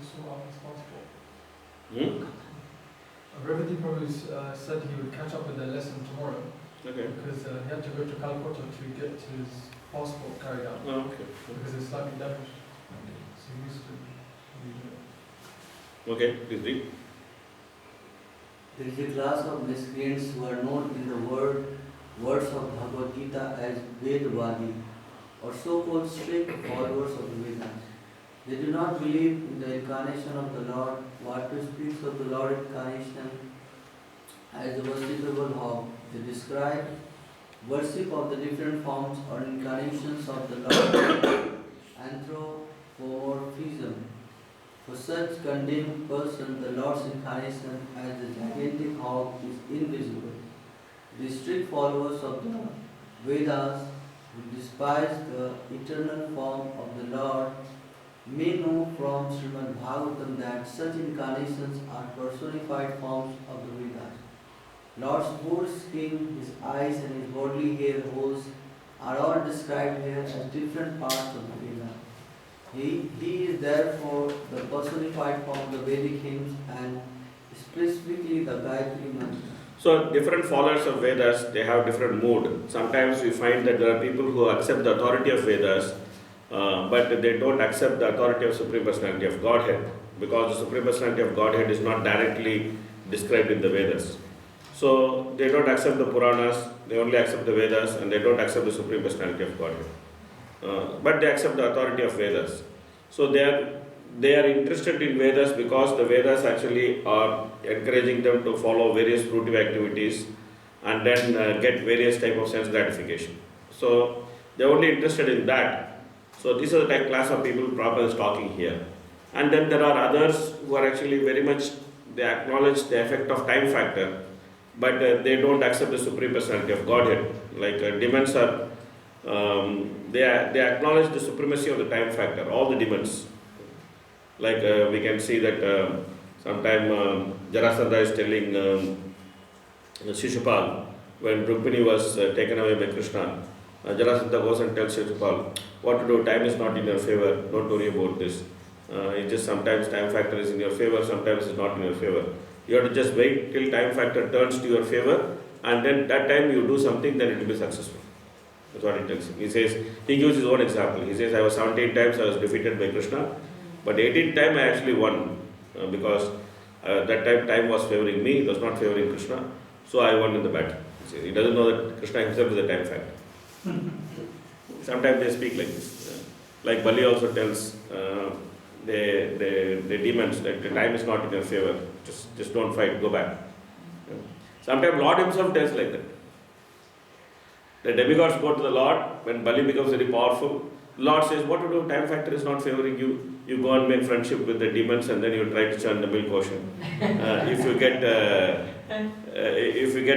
sort out his passport. Hmm? Revati Prabhu said he would catch up with the lesson tomorrow Okay. because he had to go to Calcutta to get his passport carried out Oh, okay. because it's slightly damaged. So he used to redo it. Okay, please read. There is a class of miscreants who are known in the words of Bhagavad Gita as Vedvadi, or so-called strict followers of the Vedas. They do not believe in the incarnation of the Lord. Vatu speaks of the Lord incarnation as the worshipable hog. They describe worship of the different forms or incarnations of the Lord, anthropomorphism. For such condemned person, the Lord's incarnation as the gigantic hog is invisible. The strict followers of the Vedas who despise the eternal form of the Lord may know from Srimad Bhagavatam that such incarnations are personified forms of the Vedas. Lord's whole skin, his eyes and his bodily hair holes are all described here as different parts of the Veda. He is therefore the personified form of the Vedic hymns and specifically the Gayatri Mantra. So, different followers of Vedas, they have different mood. Sometimes we find that there are people who accept the authority of Vedas, but they don't accept the authority of Supreme Personality of Godhead, because the Supreme Personality of Godhead is not directly described in the Vedas. So, they don't accept the Puranas, they only accept the Vedas, and they don't accept the Supreme Personality of Godhead. But they accept the authority of Vedas. So they are interested in Vedas because the Vedas actually are encouraging them to follow various fruitive activities and then get various type of sense gratification. So they are only interested in that. So these are the type class of people Prabhupada is talking here. And then there are others who are actually very much, they acknowledge the effect of time factor, but they don't accept the Supreme Personality of Godhead. Like demons are they acknowledge the supremacy of the time factor, all the demons. Like we can see that sometime Jarasandha is telling Shishupal, when Rukmini was taken away by Krishna, Jarasandha goes and tells Shishupal, what to do, time is not in your favor, don't worry about this. It's just sometimes time factor is in your favor, sometimes it's not in your favor. You have to just wait till time factor turns to your favor, and then that time you do something, then it will be successful. That's what he tells him. He says, he gives his own example. He says, I was 17 times I was defeated by Krishna, but 18th time I actually won because that time was favoring me, it was not favoring Krishna, so I won in the battle. He doesn't know that Krishna himself is a time factor. Sometimes they speak like this. Like Bali also tells the demons that the time is not in your favor, just don't fight, go back. Sometimes Lord himself tells like that. The demigods go to the Lord when Bali becomes very powerful. Lord says, what to do? Time factor is not favoring you. You go and make friendship with the demons and then you try to churn the milk ocean. If you get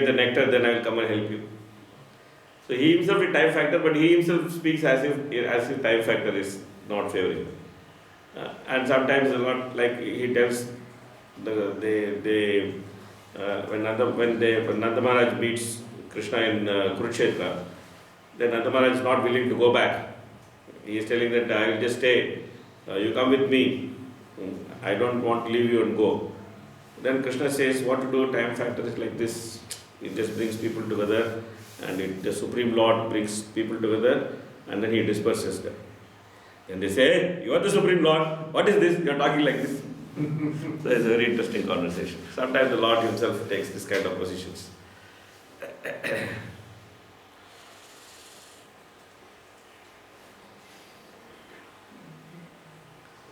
the nectar, then I will come and help you. So he himself is time factor, but he himself speaks as if time factor is not favoring him. And sometimes a lot, like he tells when Nanda Maharaj meets Krishna in Kurukshetra, then Nanda Maharaj is not willing to go back. He is telling that I will just stay. You come with me. I don't want to leave you and go. Then Krishna says, what to do? Time factor is like this. It just brings people together, and the Supreme Lord brings people together, and then he disperses them. And they say, hey, you are the Supreme Lord. What is this? You are talking like this. So it's a very interesting conversation. Sometimes the Lord himself takes this kind of positions.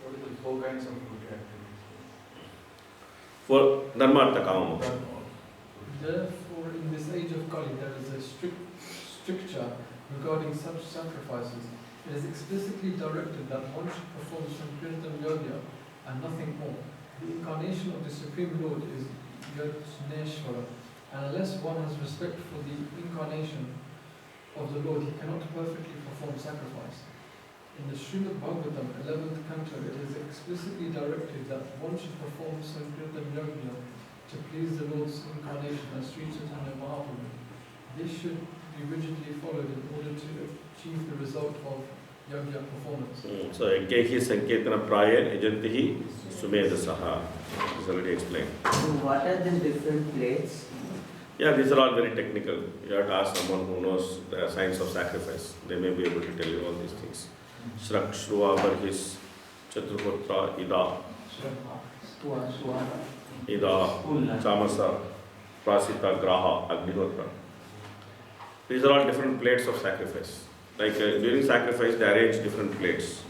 What are the four kinds of fruitive activities? For Dharma Artha Kama Moksha. Therefore, in this age of Kali, there is a stricture regarding such sacrifices. It is explicitly directed that one should perform Sankirtan Yogya and nothing more. The incarnation of the Supreme Lord is Yajneshwara, and unless one has respect for the incarnation of the Lord, he cannot perfectly perform sacrifice. In the Srimad Bhagavatam, 11th canto, it is explicitly directed that one should perform Sankirtan Yogya to please the Lord's incarnation as Sri Chaitanya Mahaprabhu. This should be rigidly followed in order to achieve the result of yogya performance. So Enkehi Sanketana Praya Ajantihi Sumedasaha. Is already explained. So what are the different plates? Yeah, these are all very technical. You have to ask someone who knows the science of sacrifice. They may be able to tell you all these things. Shrak Shruva Barhis Chatruputra Ida Ida Chamasa Prasita Graha Agnihotra. These are all different plates of sacrifice. Like during sacrifice, they arrange different plates.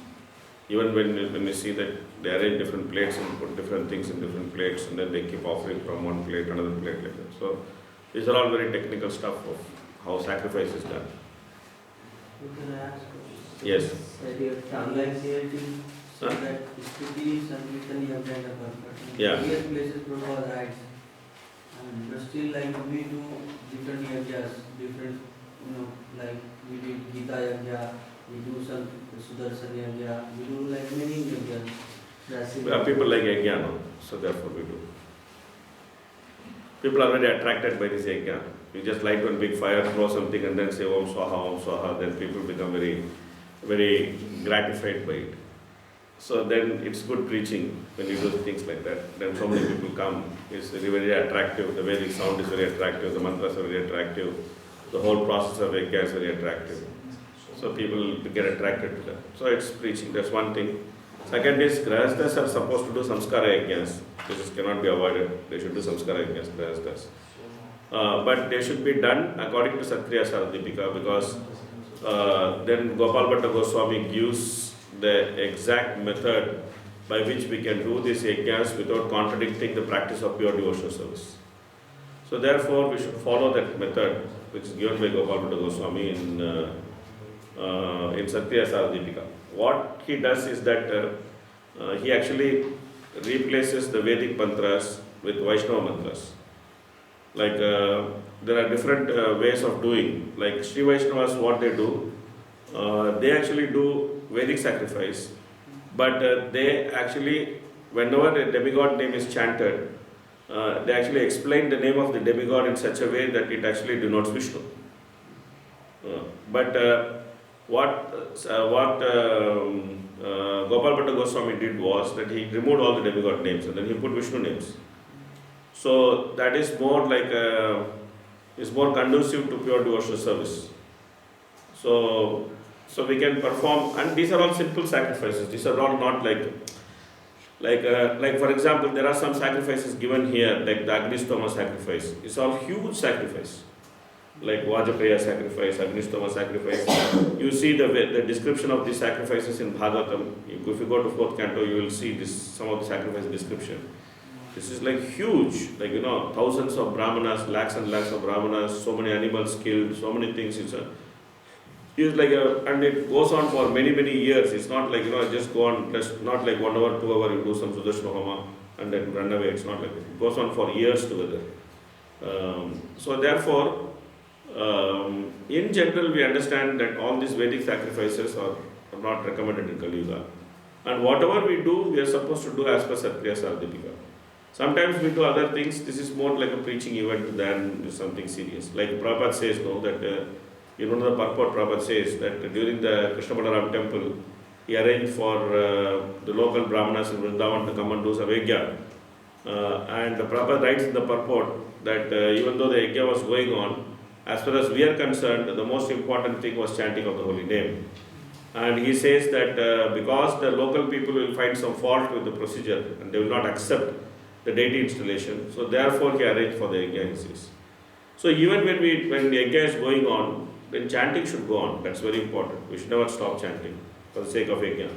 Even when you see that they arrange different plates and put different things in different plates, and then they keep offering from one plate another plate like that. So these are all very technical stuff of how sacrifice is done. You can ask. Yes. That your timeline here so Huh? that Stuti Sankirtan Yagya perfect. Yeah. Various places provide rights. But still like we do different yagyas, different, like we do Gita Yagya, we do some Sudarshan Yagya, we do like many yagyas. That's it. People like Yajna, so therefore we do. People are very attracted by this Yajna. You just light one big fire, throw something and then say Om Swaha, then people become very, very gratified by it. So then it's good preaching when you do things like that. Then so many people come. It's very, very attractive. The Vedic sound is very attractive. The mantras are very attractive. The whole process of Yajna is very attractive. So people get attracted to that. So it's preaching. That's one thing. Second is Grahasthas are supposed to do samskara yajnas. This cannot be avoided. They should do samskara yajnas, Grahasthas. But they should be done according to Satriya Saradipika, because then Gopal Bhatta Goswami gives the exact method by which we can do these yajnas without contradicting the practice of pure devotional service. So therefore we should follow that method which is given by Gopal Bhatta Goswami in Satriya Saradipika. What he does is that he actually replaces the Vedic mantras with Vaishnava mantras. Like there are different ways of doing. Like Sri Vaishnavas, what they do, they actually do Vedic sacrifice, but they actually, whenever a demigod name is chanted, they actually explain the name of the demigod in such a way that it actually denotes Vishnu. But what Gopal Bhatta Goswami did was that he removed all the demigod names and then he put Vishnu names. So that is more like is more conducive to pure devotional service. So we can perform, and these are all simple sacrifices. These are all not like for example, there are some sacrifices given here, like the Agnistoma sacrifice. It's all huge sacrifice. Like Vajapaya sacrifice, Agnistoma sacrifice. You see the description of these sacrifices in Bhagavatam. If you go to 4th canto, you will see some of the sacrifice description. This is like huge, like thousands of brahmanas, lakhs and lakhs of brahmanas, so many animals killed, so many things. It's like and it goes on for many, many years. It's not like, just go on, just not like 1 hour, 2 hours, you do some Sudarshana Homa and then run away. It's not like that. It goes on for years together. So therefore, in general, we understand that all these Vedic sacrifices are not recommended in Kali Yuga. And whatever we do, we are supposed to do as per Satriya Saradipika. Sometimes we do other things. This is more like a preaching event than something serious. Like Prabhupada says, that the purport Prabhupada says that during the Krishna Balaram temple, he arranged for the local Brahmanas in Vrindavan to come and do some yajna. And Prabhupada writes in the purport that even though the yajna was going on, as far as we are concerned, the most important thing was chanting of the holy name. And he says that because the local people will find some fault with the procedure and they will not accept the deity installation, so therefore he arranged for the yajna, he says. So even when the yajna is going on, then chanting should go on. That's very important. We should never stop chanting for the sake of yajna.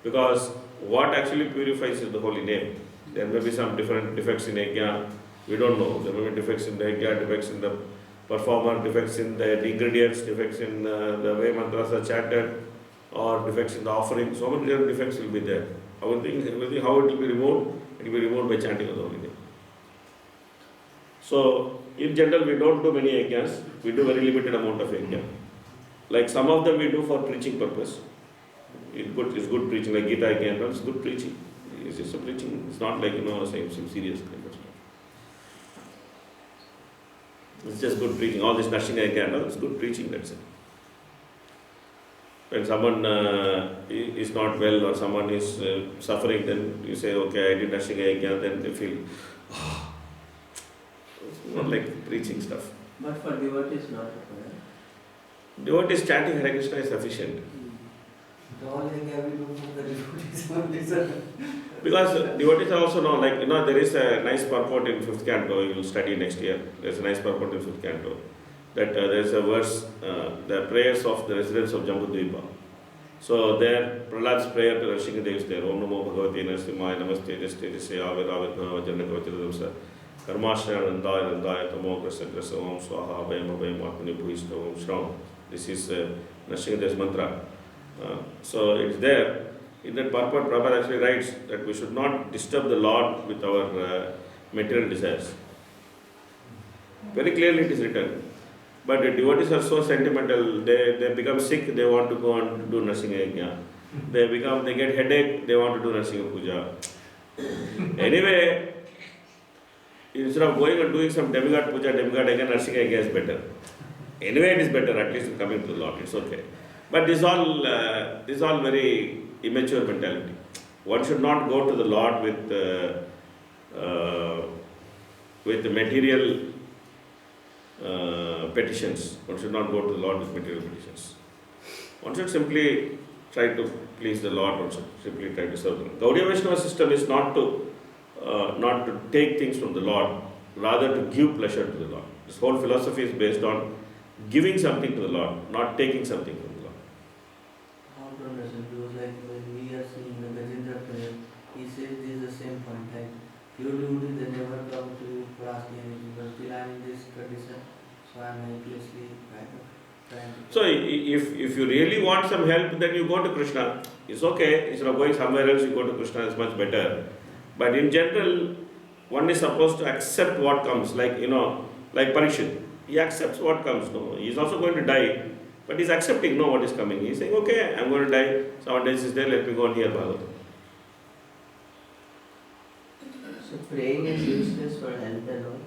Because what actually purifies is the holy name. There may be some different defects in yajna, we don't know. There may be defects in the yajna, defects in the performer, defects in the ingredients, defects in the way mantras are chanted, or defects in the offering. So many different defects will be there. Everything, how it will be removed? It will be removed by chanting of the holy name. So, in general, we don't do many yajnas. We do very limited amount of yajna. Like some of them we do for preaching purpose. It's good preaching, like Gita yajna, it's good preaching. It's just a preaching. It's not like, some serious kind of stuff. It's just good preaching. All this Narsingha yajna, it's good preaching, that's it. When someone is not well or someone is suffering, then you say, okay, I did Nashinga Yajna, then they feel, it's not like preaching stuff. But for devotees not required. Devotees chanting Hare Krishna is sufficient. All India we do for the devotees only, sir. Because devotees also know, like, there is a nice purport in 5th canto, you will study next year. There's a nice purport in 5th canto. That there's a verse, the prayers of the residents of Jambudvipa. So there, Prahlad's prayer to Nrsimhadev is there. Om Namo Bhagavate Nrsimhaya Namaste Jaste Jase Aviravadhava Janakavachadamsa Karmashraya Nandaya Nandaya Tamo Krasa Krasa Om Swaha Abhayam Abhayam Atmani Bhuishta Om Shram. This is Nrsimhadev's mantra. So it's there. In that purport, Prabhupada actually writes that we should not disturb the Lord with our material desires. Very clearly it is written. But the devotees are so sentimental, they become sick, they want to go and do Nrsimha Yajna. They get headache, they want to do Nrsimha Puja. Anyway, instead of going and doing some demigod puja, demigod again, Nrsimha Yajna is better. Anyway, it is better, at least coming to the Lord, it's okay. But this is all very immature mentality. One should not go to the Lord with the material petitions. One should not go to the Lord with material petitions. One should simply try to please the Lord, one should simply try to serve Him. Gaudiya Vaishnava system is not to take things from the Lord, rather to give pleasure to the Lord. This whole philosophy is based on giving something to the Lord, not taking something from the Lord. How to understand? Because like when we are seeing the Gajendra prayer, he says this is the same point. Like, you devotees, they never come to you for asking anything, but still I am in this condition, so I am helplessly trying to. So if you really want some help, then you go to Krishna. It's okay. Instead of going somewhere else, you go to Krishna. It's much better. But in general, one is supposed to accept what comes. Like Parikshit, he accepts what comes. No, he is also going to die, but he's accepting what is coming. He's saying, okay, I'm going to die. Someone else is there. Let me go and hear Bhagavatam. So praying is useless for health and all.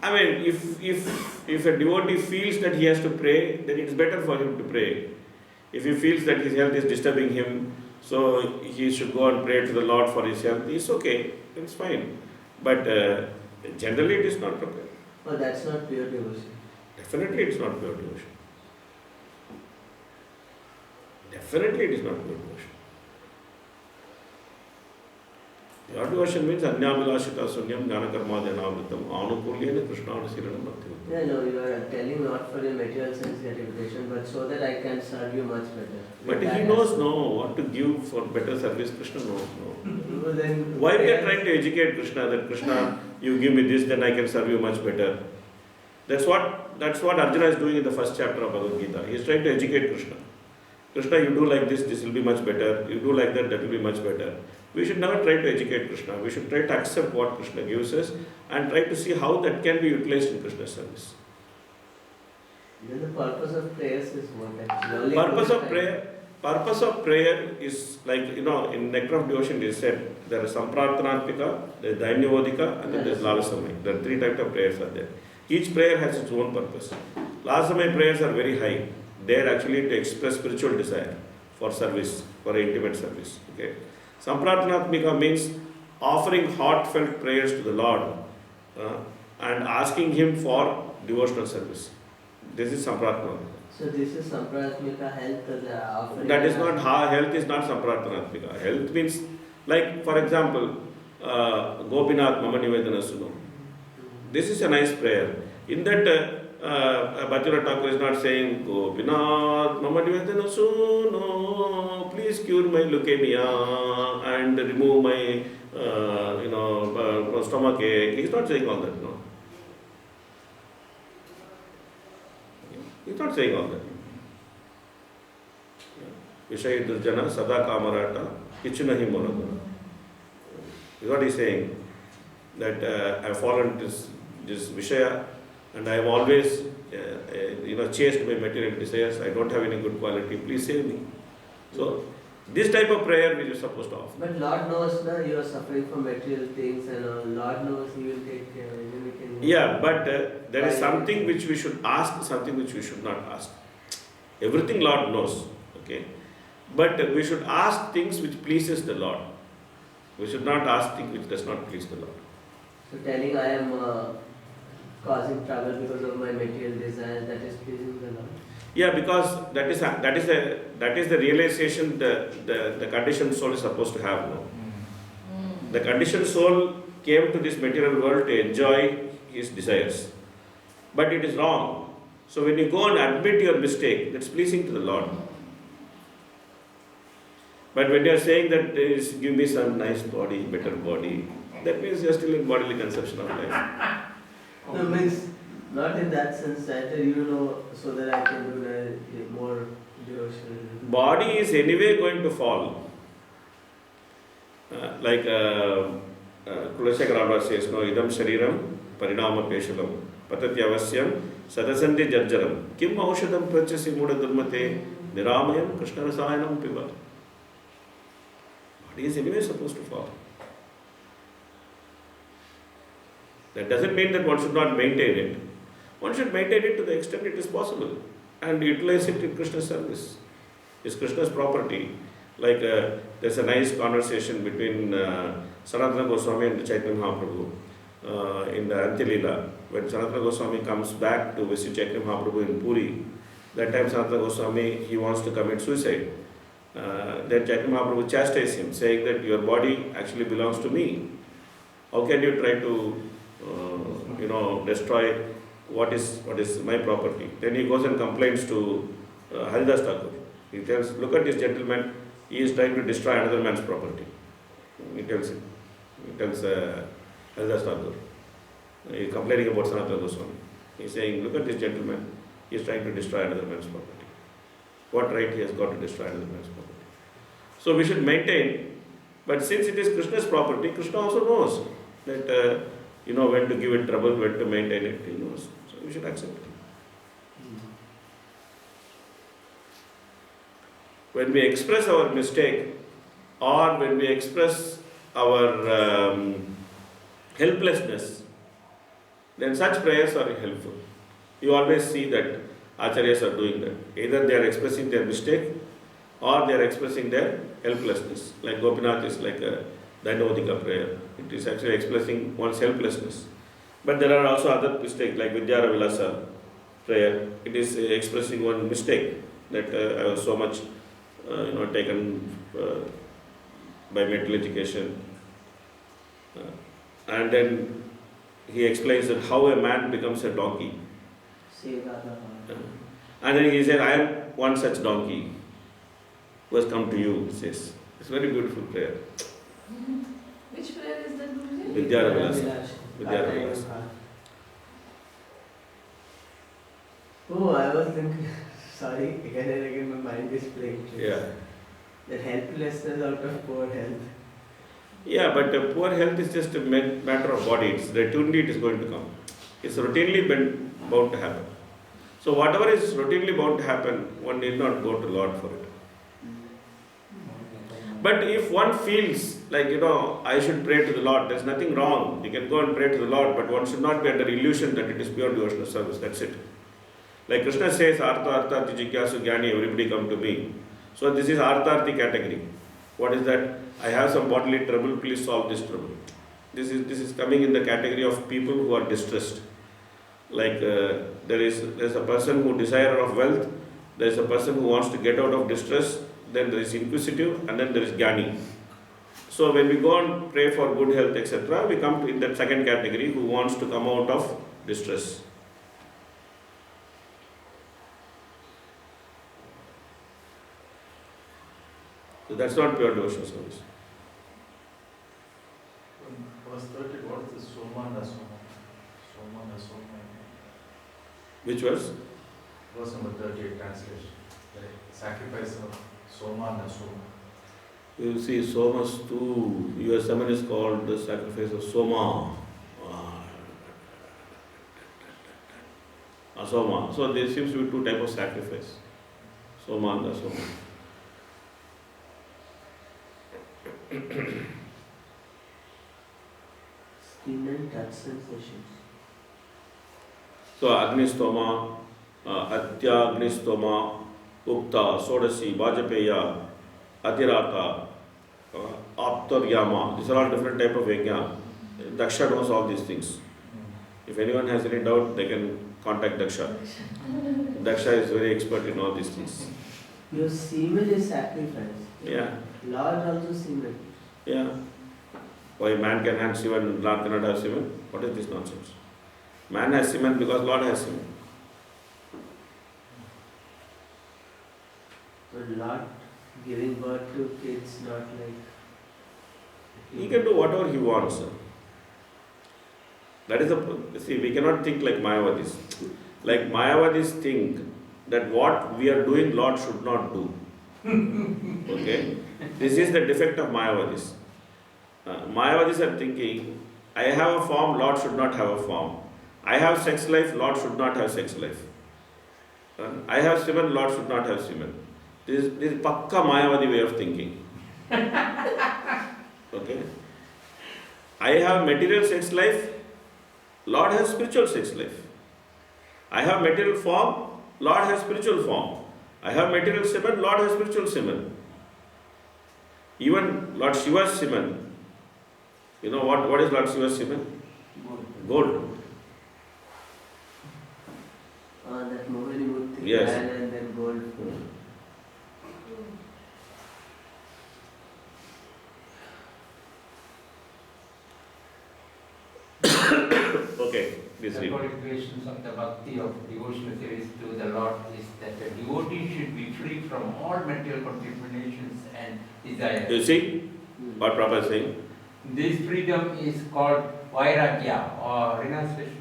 I mean, if a devotee feels that he has to pray, then it's better for him to pray. If he feels that his health is disturbing him, so he should go and pray to the Lord for his health, it's okay, it's fine. But generally it is not okay. Oh, that's not pure devotion. Definitely it is not pure devotion. Definitely it is not pure devotion. Pure devotion means Anyamilashita Sunyam Jnana Karmadyanavritam Anukulyena Krishna Siranam Bhakti. Yeah, no, you are telling not for your material sense gratification, but so that I can serve you much better. But he knows what to give for better service. Krishna knows Well, then, Why we are trying to educate Krishna that Krishna, you give me this, then I can serve you much better. That's what Arjuna is doing in the first chapter of Bhagavad Gita. He is trying to educate Krishna. Krishna, you do like this will be much better. You do like that will be much better. We should never try to educate Krishna. We should try to accept what Krishna gives us and try to see how that can be utilized in Krishna's service. Then the purpose of prayers is what actually? Purpose of prayer is like, in Nectar of Devotion it is said, there is Samprarthanatmika, there is Dainyavodika, and then there is Lalasamaya. There are 3 types of prayers are there. Each prayer has its own purpose. Lalasamaya prayers are very high. They are actually to express spiritual desire for service, for intimate service. Okay. Samprarthanatmika means offering heartfelt prayers to the Lord and asking Him for devotional service. This is Samprarthanatmika. So this is Samprarthanatmika health offering. That is not health is not Samprarthanatmika. Health means, like for example, Gopinath Mama Nivedana Suno. This is a nice prayer. In that, Bhaktivinoda Thakur is not saying, Gopinath Mama Nivedana Suno, please cure my leukemia and remove my stomach ache. He is not saying all that, no. He is not saying all that. Vishaya Durjana Sada Kamarata Kichunahi Monaguna. This is what he is saying. That I have fallen this Vishaya and I have always chased my material desires. I don't have any good quality. Please save me. So, this type of prayer which is supposed to offer. But Lord knows that you are suffering from material things and all. Lord knows He will take care. Yeah, but there is something which we should ask, something which we should not ask. Everything Lord knows. Okay? But we should ask things which pleases the Lord. We should not ask things which does not please the Lord. So telling I am causing trouble because of my material desires, that is pleasing the Lord. Yeah, because that is the realization the conditioned soul is supposed to have. No? The conditioned soul came to this material world to enjoy his desires. But it is wrong. So when you go and admit your mistake, that's pleasing to the Lord. But when you are saying that give me some nice body, better body, that means you are still in bodily conception of life. No, means not in that sense that so that I can do the more devotion. Body is anyway going to fall. Like Kulashekar Rama says, no, idam shariram parinama peshalam patati avasyam sadasandi jarjaram kim aushadam prachasi muda durmate niramayam krishna rasayanam piva. Body is anyway supposed to fall. That doesn't mean that one should not maintain it. One should maintain it to the extent it is possible and utilize it in Krishna's service. It's Krishna's property. Like there's a nice conversation between Sanatana Goswami and Chaitanya Mahaprabhu in the Antilila. When Sanatana Goswami comes back to visit Chaitanya Mahaprabhu in Puri, that time Sanatana Goswami, he wants to commit suicide. Then Chaitanya Mahaprabhu chastises him, saying that your body actually belongs to me. How can you try to destroy what is my property? Then he goes and complains to Haridas Thakur. He tells, look at this gentleman, he is trying to destroy another man's property. He tells Haridas Thakur. He is complaining about Sanatana Goswami. He is saying, look at this gentleman, he is trying to destroy another man's property. What right he has got to destroy another man's property? So we should maintain, but since it is Krishna's property, Krishna also knows that when to give it trouble, when to maintain it, he knows. So we should accept it. When we express our mistake or when we express our helplessness, then such prayers are helpful. You always see that Acharyas are doing that. Either they are expressing their mistake or they are expressing their helplessness. Like Gopinath is like a Dandavadika prayer. It is actually expressing one's helplessness. But there are also other mistakes like Vidyara Vilasa prayer. It is expressing one mistake that I was so much taken by mental education. And then he explains that how a man becomes a donkey. And then he said, I am one such donkey who has come to you, he says. It's a very beautiful prayer. Which prayer is that, Guruji? Vidyara Vilasa. Vidyara Vilasa. Oh, I was thinking, sorry, again and again my mind is playing tricks. Yeah. That helplessness out of poor health. Yeah, but poor health is just a matter of body. It's routinely it is going to come. It's routinely bound to happen. So whatever is routinely bound to happen, one need not go to Lord for it. But if one feels like, I should pray to the Lord, there's nothing wrong. You can go and pray to the Lord, but one should not be under illusion that it is pure devotional service. That's it. Like Krishna says, Artha Artha Tijikyasu Jnani, everybody come to me. So this is Artharthi category. What is that? I have some bodily trouble, please solve this trouble. This is coming in the category of people who are distressed. Like there's a person who desire of wealth, there is a person who wants to get out of distress, then there is inquisitive, and then there is Jnani. So when we go and pray for good health, etc., we come to in that second category who wants to come out of distress. So that's not pure devotional service. Verse 30, what is the Soma and Asoma? Soma and Asoma. Which verse? Verse number 38, translation. The sacrifice of Soma and Asoma. You see, Somas too, your sermon is called the sacrifice of Soma. Asoma. So there seems to be two types of sacrifice. Soma and Asoma. Skin and touch sensations. So Agnistoma, Atya Agnistoma, Ukta, Sodasi, Vajapeya, Atirata, Aptaryama. These are all different type of yajna. Daksha knows all these things. If anyone has any doubt, they can contact Daksha. Daksha is very expert in all these things. Your semen is sacrificed. Yeah, Lord also semen. yeah. Why man can have semen, Lord cannot have semen? What is this nonsense? Man has semen because Lord has semen. But Lord giving birth to kids, not like. He can do whatever he wants. That is the, see, we cannot think like Mayavadis. Like Mayavadis think that what we are doing, Lord should not do. Okay? This is the defect of Mayavadis. Mayavadis are thinking, I have a form, Lord should not have a form. I have sex life, Lord should not have sex life. I have semen, Lord should not have semen. This is pakka Mayavadi way of thinking. Okay? I have material sex life, Lord has spiritual sex life. I have material form, Lord has spiritual form. I have material semen, Lord has spiritual semen. Even Lord Shiva's semen. You know what is Lord Shiva's semen? Gold. That Mohini Murti. Yes. And then gold. Okay, this The read. qualifications of the bhakti of devotional service to the Lord is that the devotee should be free from all material contaminations and desires. You see what Prabhupada is saying? This freedom is called vairagya or renunciation.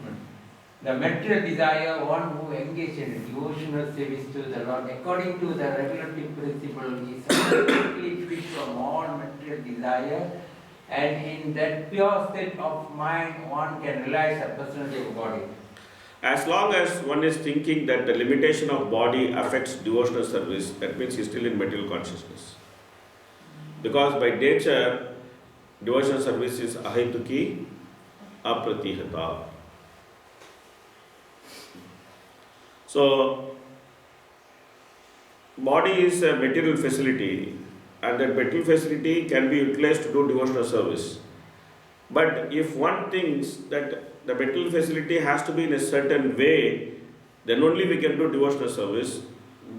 The material desire, one who engages in devotional service to the Lord according to the regulative principle is completely free from all material desire, and in that pure state of mind one can realize the personality of body. As long as one is thinking that the limitation of body affects devotional service, that means he is still in material consciousness. Because by nature, devotional service is ahituki apratihata. So, body is a material facility, and that material facility can be utilized to do devotional service. But if one thinks that the material facility has to be in a certain way, then only we can do devotional service,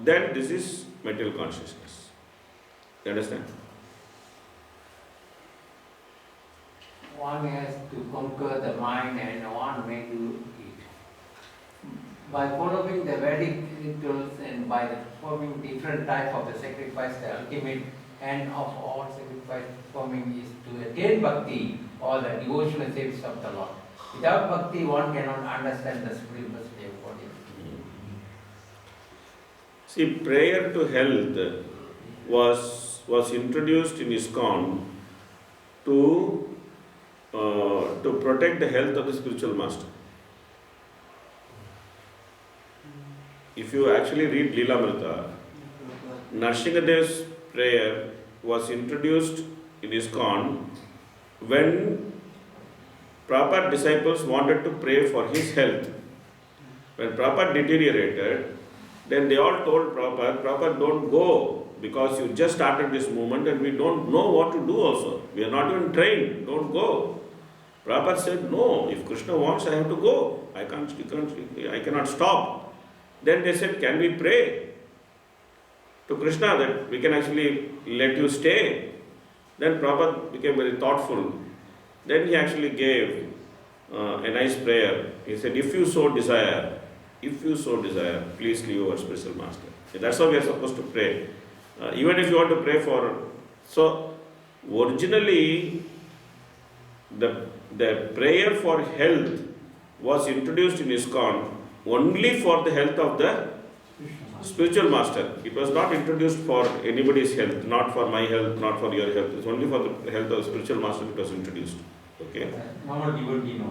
then this is material consciousness. You understand? One has to conquer the mind and one may do it. By following the Vedic rituals and by performing different types of the sacrifice, the ultimate end of all sacrifice performing is to attain bhakti or the devotional service of the Lord. Without bhakti, one cannot understand the supreme personality of body. See, prayer to health was introduced in ISKCON to protect the health of the spiritual master. If you actually read Leelamrita, Nrsingadev's prayer was introduced in ISKCON when Prabhupada disciples wanted to pray for his health. When Prabhupada deteriorated, then they all told Prabhupada, don't go because you just started this movement and we don't know what to do also. We are not even trained, don't go. Prabhupada said, no, if Krishna wants, I have to go. I cannot stop. Then they said, can we pray to Krishna that we can actually let you stay? Then Prabhupada became very thoughtful. Then he actually gave a nice prayer. He said, if you so desire, please leave our spiritual master. That's how we are supposed to pray. Even if you want to pray for... So, originally, the prayer for health was introduced in ISKCON only for the health of the spiritual master. It was not introduced for anybody's health, not for my health, not for your health. It's only for the health of the spiritual master it was introduced. Okay? Normal devotee,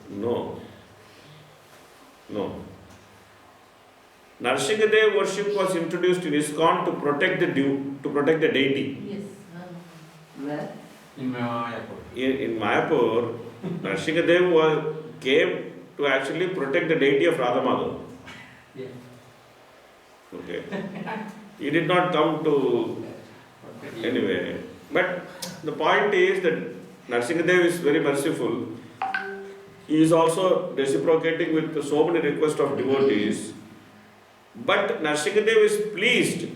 no. No. Nrsingadev worship was introduced in ISKCON to protect the deity. Yes. Where? In Mayapur. In Mayapur, Nrsingadev came to actually protect the deity of Radha Madhava. Yeah. Okay. He did not come to anyway. But the point is that Narsingadev is very merciful. He is also reciprocating with so many requests of devotees. But Narsingadev is pleased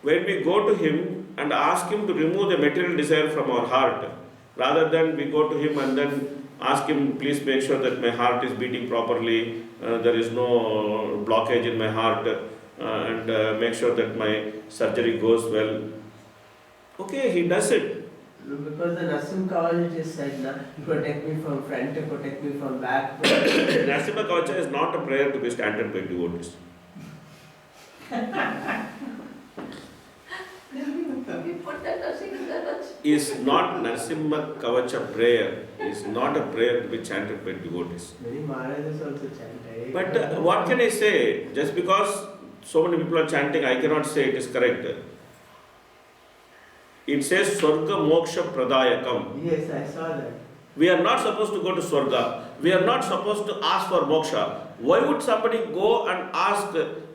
when we go to him and ask him to remove the material desire from our heart, rather than we go to him and then ask him, please make sure that my heart is beating properly, there is no blockage in my heart, and make sure that my surgery goes well. Okay, he does it. Because the Nasim Kawal just said, na, protect me from front, protect me from back. Narasimha Kavacha is not a prayer to be chanted by devotees. We put that as in the Is not Narasimha Kavacha prayer. Is not a prayer to be chanted by devotees. Many Maharajas also chant. But what can I say? Just because so many people are chanting, I cannot say it is correct. It says Swarga Moksha Pradayakam. Yes, I saw that. We are not supposed to go to Swarga. We are not supposed to ask for moksha. Why would somebody go and ask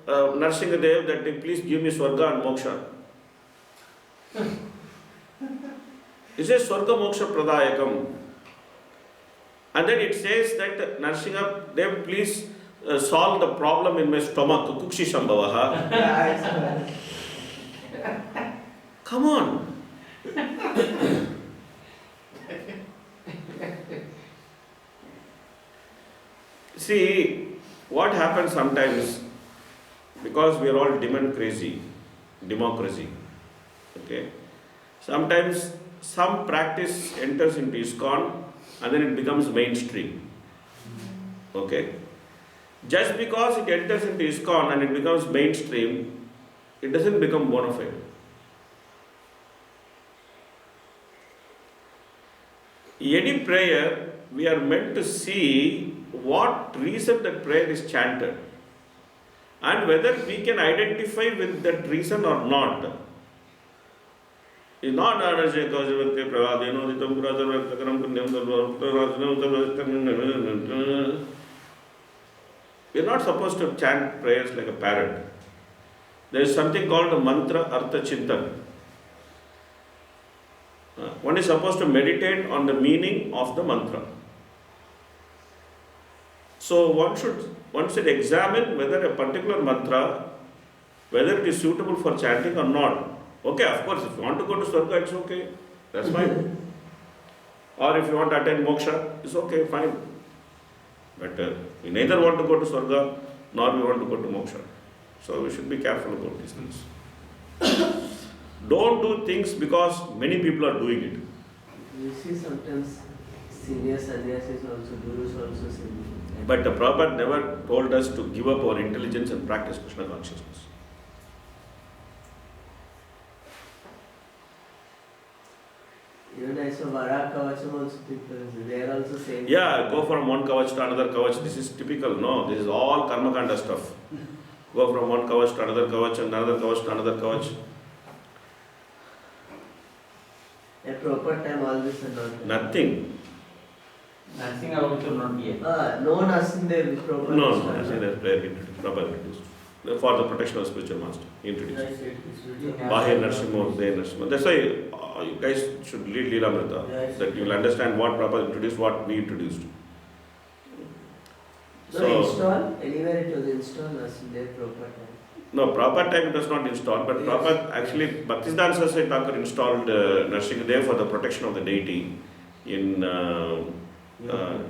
Narasimhadev that please give me Swarga and moksha? It says Swarga Moksha Pradayakam. And then it says that Narasimhadev, please solve the problem in my stomach, Kukshi Shambhavaha. Yeah, I saw that. Come on. See, what happens sometimes, because we are all demand crazy, democracy, okay? Sometimes some practice enters into ISKCON and then it becomes mainstream, okay? Just because it enters into ISKCON and it becomes mainstream, it doesn't become bona fide. Any prayer, we are meant to see what reason that prayer is chanted and whether we can identify with that reason or not. It's not we are not supposed to chant prayers like a parrot. There is something called a mantra artha chintan. One is supposed to meditate on the meaning of the mantra. So one should examine whether a particular mantra, whether it is suitable for chanting or not. Okay, of course, if you want to go to Swarga, it's okay, that's fine. Or if you want to attain moksha, it's okay, fine. But we neither want to go to Swarga, nor we want to go to moksha. So we should be careful about these things. Don't do things because many people are doing it. You see sometimes senior sannyasis also, gurus also say. But the Prabhupada never told us to give up our intelligence and practice Krishna consciousness. Even I saw Vara Kavacham also people, they are also saying. Yeah, go from one kavach to another kavach. This is typical. No, this is all karma kanda stuff. Go from one kavach to another kavach and another kavach to another kavach. At proper time all this and not. Nothing. Nursing also not yet. No nursing there with proper. No, I say that prayer introduced, Prabhupada introduced. For the protection of spiritual master, he introduced. Yes, it is written. Bahir Narsimha, Uday Narsimha. That's why you guys should read Leelamrita, Yes. that you will understand what Prabhupada introduced, what we introduced. No, install, anywhere it was installed nursing there proper time. No, Prabhupada time it was not installed, but Yes. Prabhupada actually, Bhaktisiddhanta Saraswati Thakur installed Narsingadev for the protection of the deity in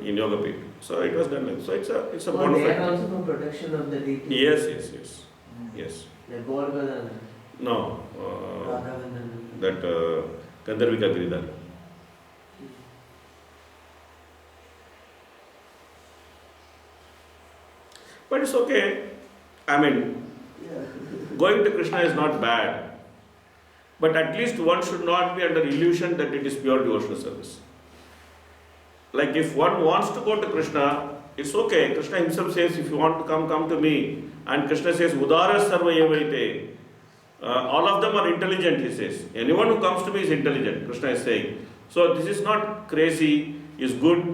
Yoga Peeth. So it was done like so. It's a Oh, bona they are fide. also for protection of the deity. Yes. Like Gorgadana, No, Radhavandana. that Gandharvika Giridhar. But it's okay. I mean, Yeah. going to Krishna is not bad. But at least one should not be under illusion that it is pure devotional service. Like if one wants to go to Krishna, it's okay. Krishna himself says, if you want to come, come to me. And Krishna says, Udara sarva evaite. All of them are intelligent, he says. Anyone who comes to me is intelligent, Krishna is saying. So this is not crazy, is good.